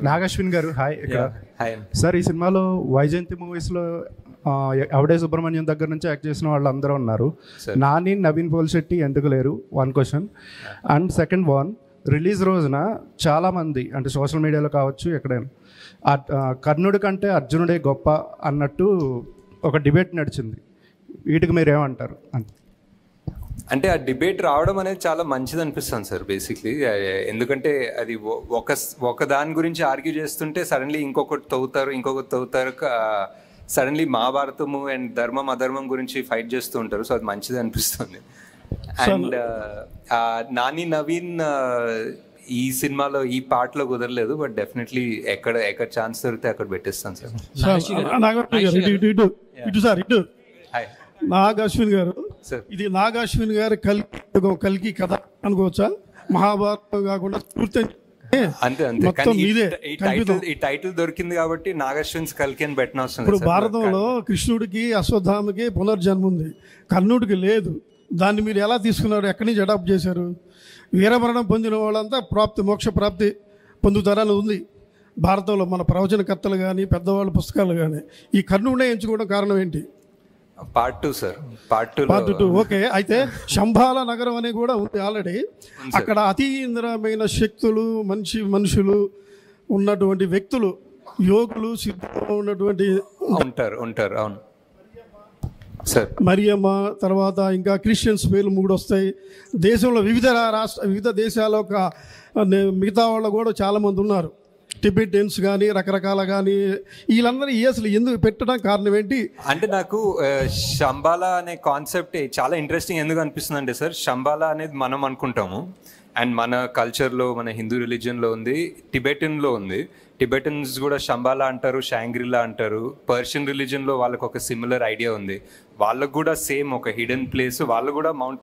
నాగశ్విన్ గారు హాయ్. ఇక్కడ hi sir, ఈ సినిమాలో వైజయంతి మూవీస్లో అవడే సుబ్రహ్మణ్యం దగ్గర నుంచి యాక్ట్ చేసిన వాళ్ళు అందరూ ఉన్నారు. నాని, నవీన్ పోల్శెట్టి ఎందుకు లేరు? One question. And second one, release రోజున చాలామంది అంటే సోషల్ మీడియాలో కావచ్చు ఎక్కడైనా కర్ణుడి కంటే అర్జునుడే గొప్ప అన్నట్టు ఒక డిబేట్ నడిచింది. వీటికి మీరు ఏమంటారు? అంటే ఆ డిబేట్ రావడం అనేది చాలా మంచిది అనిపిస్తుంది సార్ బేసిక్లీ. ఎందుకంటే అది ఒక దాని గురించి ఆర్గ్యూ చేస్తుంటే సడన్లీ ఇంకొకటి తవ్వుతారు సడన్లీ మహాభారతము అండ్ ధర్మం అధర్మం గురించి ఫైట్ చేస్తూ ఉంటారు. సో అది మంచిది అనిపిస్తుంది. అండ్ నాని నవీన్ ఈ సినిమాలో ఈ పార్ట్లో కుదరలేదు, బట్ డెఫినెట్లీ ఎక్కడ ఛాన్స్ దొరికితే అక్కడ పెట్టేస్తాను సార్. నాగశ్విన్ గారు, ఇది నాగశ్విన్ గారు కల్కి కథ అనుకోవచ్చా? మహాభారతం కాకుండా పూర్తి అంతే ఈ టైటిల్ దొరికింది కాబట్టి నాగశ్విన్ కల్కి అని పెట్టిన అవసరం. ఇప్పుడు భారతంలో కృష్ణుడికి అశ్వత్థామకి పునర్జన్మ ఉంది, కర్ణుడికి లేదు. దాన్ని మీరు ఎలా తీసుకున్నారు? ఎక్కడి నుంచి అడాప్ట్ చేశారు? వీరమరణం పొందిన వాళ్ళంతా మోక్ష ప్రాప్తి పొందుతారని ఉంది భారతంలో. మన ప్రవచనకర్తలు కానీ పెద్దవాళ్ళ పుస్తకాలు కానీ ఈ కర్ణుడినే ఎంచుకోవడం కారణం ఏంటి? Part 2 sir. Part 2 okay. అయితే శంబాల నగరం అని కూడా ఉంది ఆల్రెడీ. అక్కడ అతీంద్రమైన శక్తులు, మనుషులు ఉన్నటువంటి వ్యక్తులు, యోగులు, సిద్ధంగా ఉన్నటువంటి ఉంటారు. అవును సార్. మరియమ్మ, తర్వాత ఇంకా క్రిస్టియన్స్ పేర్లు 3 వస్తాయి. దేశంలో వివిధ దేశాల మిగతా వాళ్ళు కూడా చాలామంది ఉన్నారు. టిబెటియన్స్ కానీ రకరకాల కానీ వీళ్ళందరూ అసలు ఎందుకు పెట్టడం కారణం ఏంటి? అంటే నాకు శంబాలా అనే కాన్సెప్ట్ చాలా ఇంట్రెస్టింగ్ ఎందుకు అనిపిస్తుంది అంటే సార్, శంబాలా అనేది మనం అనుకుంటాము అండ్ మన కల్చర్లో, మన హిందూ రిలీజియన్లో ఉంది, టిబెటన్లో ఉంది. టిబెటన్స్ కూడా శంబాలా అంటారు, షాంగ్రిలా అంటారు. పర్షియన్ రిలీజియన్లో వాళ్ళకు ఒక సిమిలర్ ఐడియా ఉంది. వాళ్ళకు కూడా సేమ్ ఒక హిడెన్ ప్లేస్, వాళ్ళు కూడా